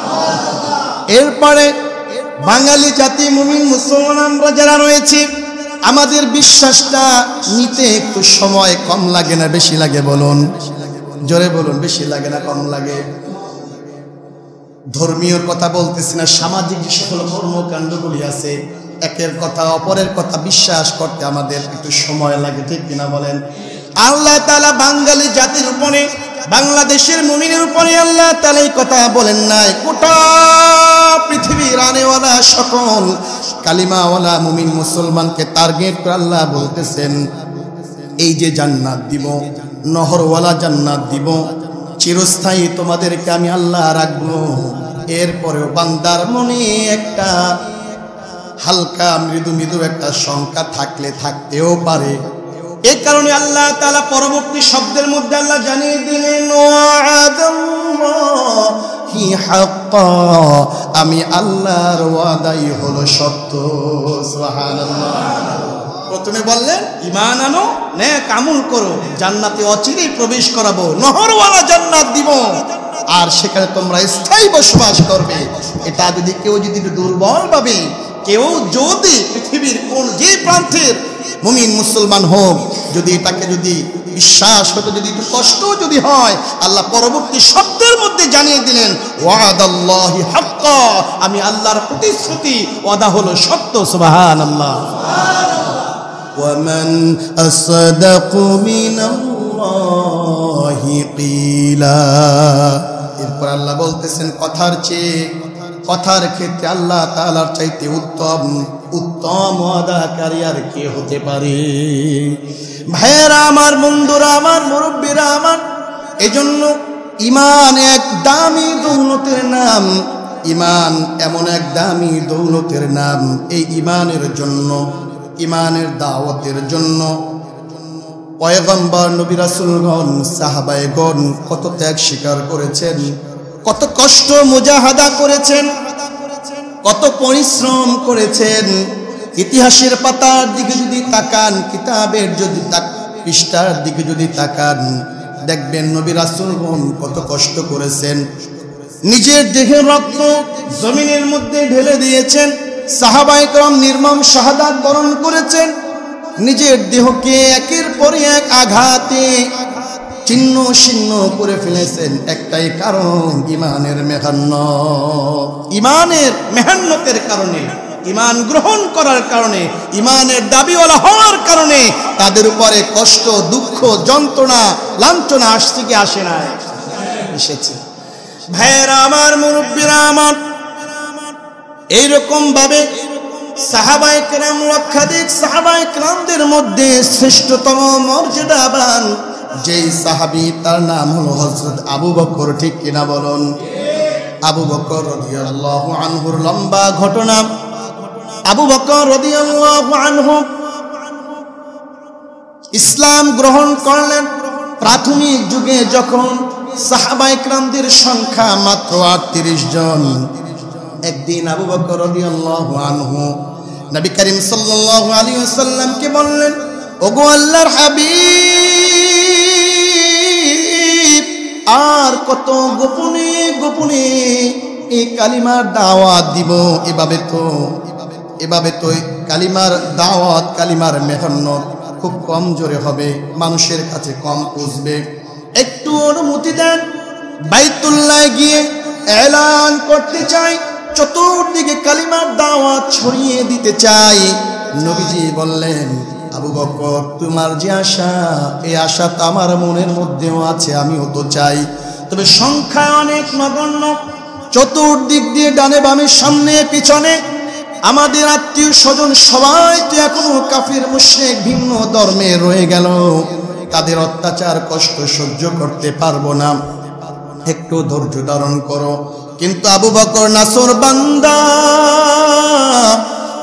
এরপরে বাঙালি জাতি, মুমিন মুসলমান আমরা যারা রয়েছে, আমাদের বিশ্বাসটা নিতে একটু সময় কম লাগে না বেশি লাগে? বলুন, জোরে বলুন, বেশি লাগে না কম লাগে? ধর্মীয় কথা বলতেছি না, সামাজিক যে সকল কর্মকাণ্ডগুলি আছে, একের কথা অপরের কথা বিশ্বাস করতে আমাদের একটু সময় লাগে, ঠিক কিনা বলেন? আল্লাহ তাআলা বাঙালি জাতির উপরে, বাংলাদেশের মুমিনের উপরে আল্লাহ তাআলা এই কথা বলেন নাই, গোটা পৃথিবীর আনেওয়ালা সকল কালিমাওয়ালা মুমিন মুসলমানকে টার্গেট করে আল্লাহ বলতেছেন, এই যে জান্নাত দিব, নহরওয়ালা জান্নাত দিব, চিরস্থায়ী তোমাদেরকে আমি আল্লাহ রাখবো। এরপরেও বান্দার মনে একটা হালকা মৃদু মৃদু একটা শঙ্কা থাকলে থাকতেও পারে। এই কারণে আল্লাহ তাআলা পরবর্তী শব্দের মধ্যে আল্লাহ জানিয়ে দিলেন, ওয়াদাল্লাহি হাক্কা, আমি আল্লাহর ওয়াদাই হলো সত্য, সুবহানাল্লাহ। প্রথমে বললেন ঈমান আনো, নেক আমল করো, জান্নাতে অচিরেই প্রবেশ করাবো, নহরওয়ালা জান্নাত দিব, আর সেখানে তোমরা স্থায়ী বসবাস করবে। এটা যদি কেউ যদি দুর্বল ভাবে, কেউ যদি পৃথিবীর কোন যে প্রান্তের মুমিন মুসলমান হোক, যদি এটাকে যদি বিশ্বাস হতো, যদি একটু কষ্ট যদি হয়, আল্লাহ পরবর্তী শব্দের মধ্যে জানিয়ে দিলেন, ওয়াদাল্লাহি হাক্কা, আমি আল্লাহর প্রতিশ্রুতি, ওয়াদা হলো সত্য, সুবহানাল্লাহ। ওয়ামান আসদাকু মিনাল্লাহি কিলা, এরপর আল্লাহ বলতেছেন, কথার ক্ষেত্রে আল্লাহ তাআলার চাইতে উত্তম ওয়াদাকারী আর কে হতে পারে? ভাইয়েরা আমার, বন্ধুরা আমার, মুরব্বীরা আমার, এজন্য ঈমান এক দামি দৌলতের নাম। ঈমান এমন এক দামি দৌলতের নাম, এই ঈমানের জন্য, ঈমানের দাওয়াতের জন্য পয়গম্বর, নবী রাসূলগণ, সাহাবায়েগণ কত ত্যাগ স্বীকার করেছেন, কত কষ্ট মুজাহাদা করেছেন, কত পরিশ্রম করেছেন। ইতিহাসের পাতার দিকে যদি তাকান, কিতাবের যদি পৃষ্ঠার দিকে যদি তাকান, দেখবেন নবী রাসূলগণ কত কষ্ট করেছেন, নিজের দেহের রক্ত জমিনের মধ্যে ঢেলে দিয়েছেন, সাহাবায়ে কেরাম নির্মম শাহাদাত বরণ করেছেন, নিজের দেহকে একের পর এক আঘাতে ছিন্ন ছিন্ন করে ফেলেছেন। একটাই কারণ, ঈমানের মেহান্নতের কারণে, ঈমান গ্রহণ করার কারণে, ঈমানের দাবিওয়ালা হওয়ার কারণে তাদের উপরে কষ্ট, দুঃখ, যন্ত্রণা, লাঞ্ছনা আসছে কি আসে না? এসেছে। ভাইয়েরা আমার, মুরব্বীরা আমার, এইরকম ভাবে সাহাবায়ে কেরাম, লক্ষাধিক সাহাবায়ে কেরামদের মধ্যে শ্রেষ্ঠতম মর্যাদাবান যেই সাহাবী তার নাম হলো হযরত আবু বকর, ঠিক কিনা বলুন? আবু বকর রাদিয়াল্লাহু আনহুর লম্বা ঘটনা। আবু বকর রাদিয়াল্লাহু আনহু ইসলাম গ্রহণ করলেন প্রাথমিক যুগে, যখন সাহাবায়ে কেরামদের সংখ্যা মাত্র 38 জন। একদিন আবু বকর রাদিয়াল্লাহু আনহু নবী করিম সাল্লাল্লাহু আলাইহি ওয়াসাল্লামকে বললেন, ওগো আল্লাহর হাবিব, আর কত গোপনে গোপনে এই কালিমার দাওয়াত দিব? এভাবে তো কালিমার দাওয়াত, কালিমার মেহনত খুব কম জোরে হবে, মানুষের কাছে কম পৌঁছবে। একটু অনুমতি দেন, বাইতুল্লাহ গিয়ে এলান করতে চাই, চতুর্দিকে কালিমার দাওয়াত ছড়িয়ে দিতে চাই। নবীজি বললেন, আবু বকর, তোমার যে আশা, এই আশা তো আমার মনের মধ্যেও আছে, আমিও তো চাই, তবে সংখ্যা অনেক নগণ্য। চতুর্দিক দিয়ে ডানে বামে সামনে পিছনে আমাদের আত্মীয় স্বজন সবাই তো এখনো কাফির মুশরিক ভিন্ন ধর্মে রয়ে গেল, তাদের অত্যাচার কষ্ট সহ্য করতে পারবো না, একটু ধৈর্য ধারণ করো। কিন্তু আবু বকর নাসর বান্দা,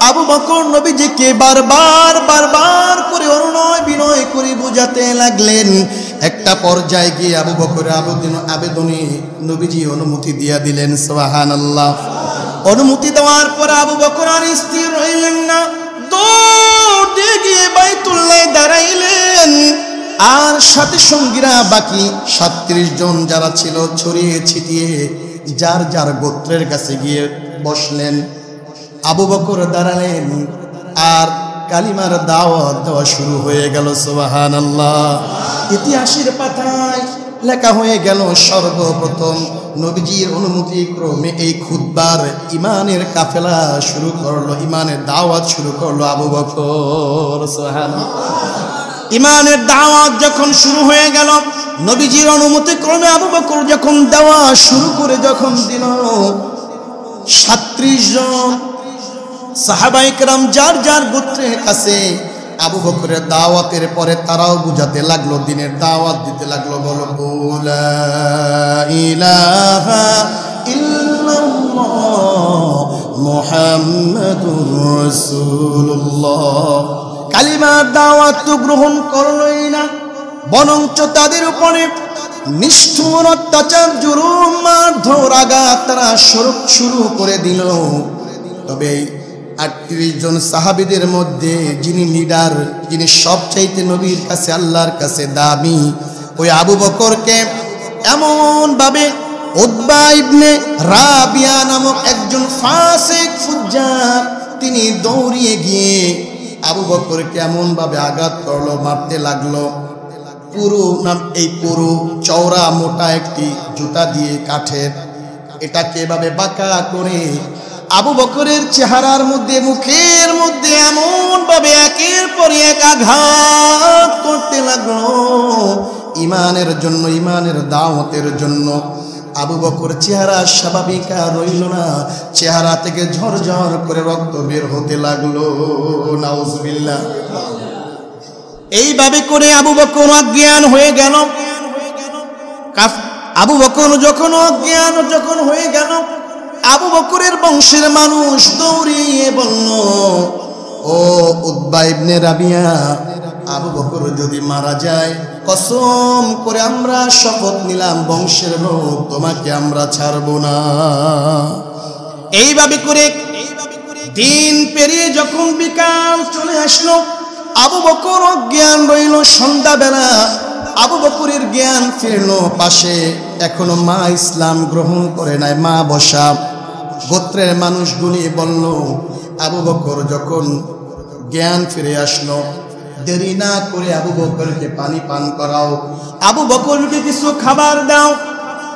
আবু বকর নবীজিকে বারবার করে অনুনয় বিনয় করে বুঝাতে লাগলেন। একটা পর্যায়ে গিয়ে আবু বকরের আবেদনে নবীজি অনুমতি দিয়ে দিলেন। সুবহানাল্লাহ। অনুমতি দেওয়ার পর আবু বকর আর স্থির রইলেন না, দৌড় দিয়ে গিয়ে বাইতুল্লাহ দাঁড়াইলেন। আর সাথে সঙ্গীরা বাকি 37 জন যারা ছিল ছড়িয়ে ছিটিয়ে যার যার গোত্রের কাছে গিয়ে বসলেন। আবু বকর দাঁড়ালেন আর কালিমার দাওয়াত দেওয়া শুরু হয়ে গেল। সুবহানাল্লাহ। ইতিহাসের পাতায় লেখা হয়ে গেল, সর্বপ্রথম নবীজির অনুমতি ক্রমে এই খুতবার ইমানের কাফেলা শুরু করলো, ইমানের দাওয়াত শুরু করলো আবু বকর। সুবহানাল্লাহ। ইমানের দাওয়াত যখন শুরু হয়ে গেল, নবীজির অনুমতি ক্রমে আবু বকর যখন দেওয়া শুরু করে যখন দিল, 37 জন সাহাবায়ে কেরাম যার যার গোত্রের কাছে আবু বকরের দাওয়াতের পরে তারাও বুঝাতে লাগলো, দিনের দাওয়াত দিতে লাগলো। বলো লা ইলাহা ইল্লাল্লাহ মুহাম্মাদুর রাসূলুল্লাহ। কালিমার দাওয়াত তো গ্রহণ করলই না, বরঞ্চ তাদের উপরে নিষ্ঠুর অত্যাচার, জুলুম, মারধর, আঘাত তারা শুরু করে দিল। তবে 38 জন সাহাবীদের মধ্যে যিনি লিডার, যিনি সবচাইতে নবীর কাছে আল্লাহর কাছে দামি, ওই আবু বকরকে এমন ভাবে উতবা ইবনে রাবিয়া নামক একজন ফাসিক ফুজ্জার তিনি দৌড়িয়ে গিয়ে আবু বকরকে এমন ভাবে আঘাত করলো, মারতে লাগলো। পুরো চওড়া মোটা একটি জুতা দিয়ে কাঠের, এটাকে এভাবে বাঁকা করে আবু বকরের চেহারার মধ্যে, মুখের মধ্যে এমন ভাবে একের পর এক আঘাত করতে লাগলো। ইমানের জন্য, ইমানের দাওয়াতের জন্য আবু বকর চেহারা স্বাভাবিক আর রইল না, চেহারা থেকে ঝরঝর করে রক্ত বের হতে লাগলো। নাউজুবিল্লাহ। এইভাবে করে আবু বকর অজ্ঞান হয়ে গেল। আবু বকর যখন অজ্ঞান হয়ে গেল, আবু বকরের বংশের মানুষ দৌড়িয়ে বলল, ও উতবা ইবনে রাবিয়া, আবু বকর যদি মারা যায়, কসম করে আমরা শপথ নিলাম বংশের লোক, তোমাকে আমরা ছাড়ব না। এইভাবে করে দিন পেরিয়ে যখন বিকাল চলে আসলো, আবু বকর অজ্ঞান রইল। সন্ধ্যাবেলা আবু বকরের জ্ঞান ফিরলো। পাশে এখনো মা ইসলাম গ্রহণ করে নাই, মা বসা। গোত্রের মানুষগুলি বলল, আবু বকর যখন জ্ঞান ফিরে আসলো, দেরি না করে আবু বকরকে পানি পান করাও, আবু বকরকে কিছু খাবার দাও।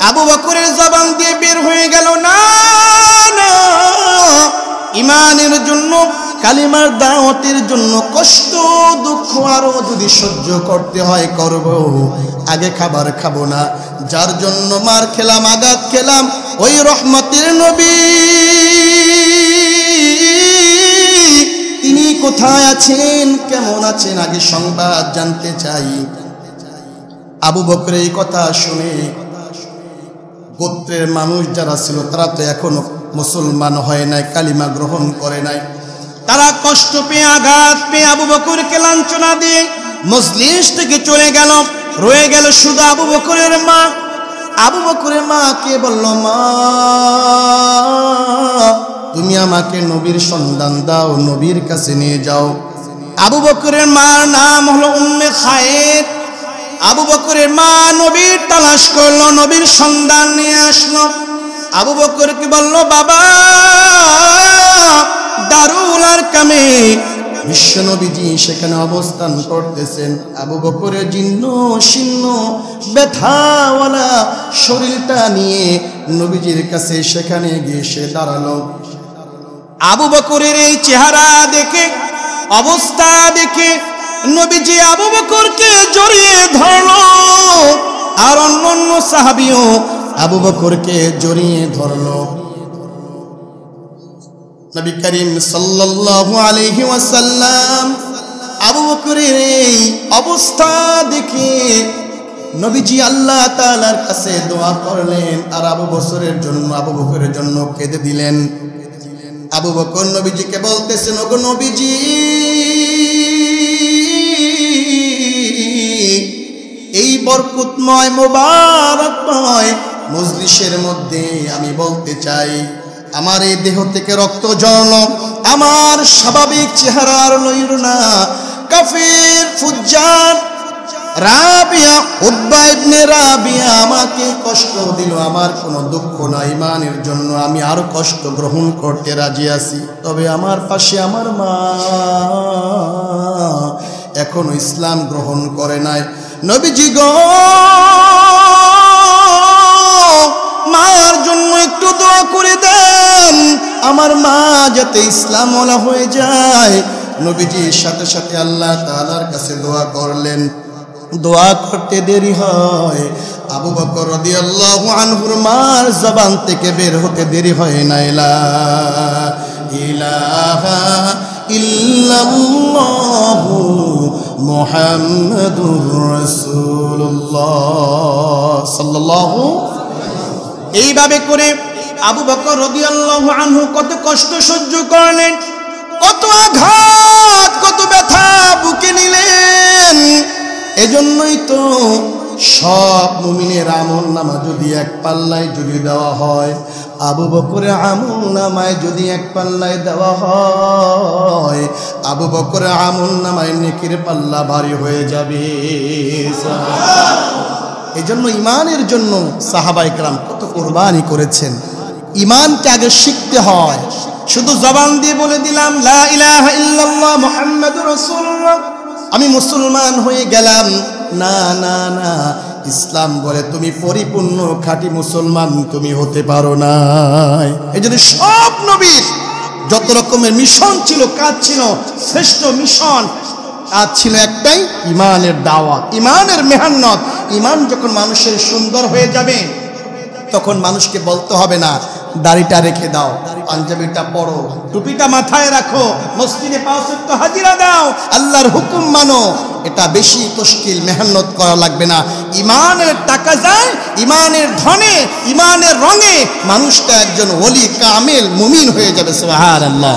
আবু বকরের জবান দিয়ে বের হয়ে গেল, না না, ইমানের জন্য, কালিমার দাওয়াতের জন্য কষ্ট দুঃখ আরো যদি সহ্য করতে হয় করব, আগে খাবার খাবো না। যার জন্য মার খেলাম, আঘাত খেলাম, ওই রহমতের নবী তিনি কোথায় আছেন, কেমন আছেন, আগে সংবাদ জানতে চাই। আবু বকর এই কথা শুনে গোত্রের মানুষ যারা ছিল তারা তো এখনো মুসলমান হয় নাই, কালিমা গ্রহণ করে নাই। তারা কষ্ট পেয়ে আঘাত পেয়ে আবু বকরকে লাঞ্ছনা দিয়ে মজলিস থেকে চলে গেল। রয়ে গেল শুধু আবু বকরের মা। আবু বকরের মাকে বলল, মা তুমি আমাকে নবীর সন্ধান দাও, নবীর কাছে নিয়ে যাও। আবু বকরের মার নাম হলো উম্মে খায়ের। আবু বকরের মা নবীর তালাশ করলো, নবীর সন্ধান নিয়ে আসলো। আবু বকরকে বলল, বাবা দারুল আরকামে বিশ্ব নবীজি সেখানে অবস্থান করতেছেন। আবু বকরের জীর্ণ শীর্ণ ব্যথাওয়ালা শরীরটা নিয়ে নবীজির কাছে সেখানে গিয়ে সে দাঁড়ালো। আবু বকরের এই চেহারা দেখে, অবস্থা দেখে নবীজি আবু বকরকে জড়িয়ে ধরলো, আর অন্যান্য সাহাবীও আবু বকরকে জড়িয়ে ধরলো। নবী করিম সাল্লাল্লাহু আলাইহি ওয়াসাল্লাম আবু বকরের এই অবস্থা দেখে নবীজি আল্লাহ তাআলার কাছে দোয়া করলেন, আর আবু বকরের জন্য কেঁদে দিলেন। আবু বকর নবীজিকে বলতেছেন, ওগো নবীজি, এই বরকতময় মোবারকময় মজলিসের মধ্যে আমি বলতে চাই, আমার এই দেহ থেকে রক্ত ঝরল, আমার স্বাভাবিক চেহারা আর লইল না। কাফির ফুজ্জার রাবিয়া, উতবা ইবনে রাবিয়া আমাকে কষ্ট দিল, আমার কোনো দুঃখ নাই, ইমানের জন্য আমি আরো কষ্ট গ্রহণ করতে রাজি আছি। তবে আমার পাশে আমার মা এখনো ইসলাম গ্রহণ করে নাই। নবীজি গো, মার জন্য একটু দোয়া করে দেন, আমার মা যাতে ইসলামওয়ালা হয়ে যায়। নবীজির সাথে সাথে আল্লাহ তাআলার কাছে দোয়া করলেন। দোয়া করতে দেরি হয়, আবু বকর রাদিয়াল্লাহু আনহুর মার জবান থেকে বের হতে দেরি হয় না, লা ইলাহা ইল্লাল্লাহু মুহাম্মাদুর রাসূলুল্লাহ সাল্লাল্লাহু। এইভাবে করে আবু বকর রাদিয়াল্লাহু আনহু কত কষ্ট সহ্য করলেন, কত আঘাত, কত ব্যথা বুকে নিলেন। এজন্যই তো সব মুমিনের আমলনামা যদি এক পাল্লায় যদি দেওয়া হয়, আবু বকরের আমলনামায় যদি এক পাল্লায় দেওয়া হয়, আবু বকরের আমলনামায় নেকির পাল্লা ভারী হয়ে যাবে। এই জন্য ইমানের জন্য সাহাবায়ে কেরাম কত কুরবানি করেছেন। ইমানকে আগে শিখতে হয়। শুধু জবান দিয়ে বলে দিলাম লা ইলাহা ইল্লাল্লাহ মুহাম্মাদুর রাসূলুল্লাহ, আমি মুসলমান হয়ে গেলাম, না না না, ইসলাম বলে তুমি পরিপূর্ণ খাঁটি মুসলমান তুমি হতে পারো না। এই জন্য সব নবীর যত রকমের মিশন ছিল, কাজ ছিল, শ্রেষ্ঠ মিশন কাজ ছিল একটাই, ইমানের দাওয়াত, ইমানের মেহনত। ইমান যখন মানুষের সুন্দর হয়ে যাবে, তখন মানুষকে বলতে হবে না দাড়িটা রেখে দাও, পাঞ্জাবিটা পরো, টুপিটা মাথায় রাখো, মসজিদে 5 ওয়াক্ত হাজিরা দাও, আল্লাহর হুকুম মানো। এটা বেশি তশকিল মেহনত করা লাগবে না। ইমানের টাকা যায়, ইমানের ধনে, ইমানের রঙে মানুষটা একজন ওলি কামেল মুমিন হয়ে যাবে। সুবহানাল্লাহ।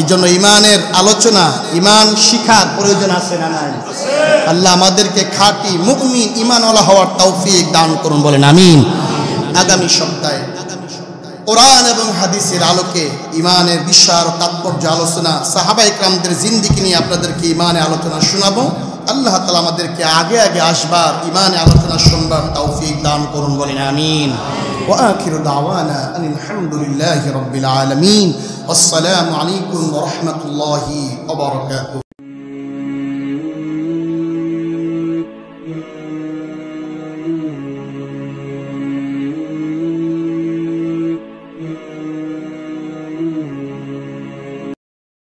এই জন্য ইমানের আলোচনা, ইমান শিখার প্রয়োজন আছে না নাই? আল্লাহ আমাদেরকে খাঁটি মুমিন ইমানওয়ালা হওয়ার তৌফিক দান করুন, বলেন আমিন। আগামী সপ্তাহে কোরআন এবং হাদিসের আলোকে ইমানের বিশাল তাৎপর্য আলোচনা, সাহাবায়ে কেরামদের জিন্দেগি নিয়ে আপনাদেরকে ইমানে আলোচনা শোনাবো। আল্লাহ তাআলা আমাদেরকে আগে আগে আসবার, ইমানে আলোচনা শুনবার তৌফিক দান করুন, বলেন আমিন। ওয়া আখিরু দাওয়ানা আনিল হামদুলিল্লাহি রাব্বিল আলামিন। আসসালামু আলাইকুম ওয়া রাহমাতুল্লাহি ওয়া বারাকাতুহু।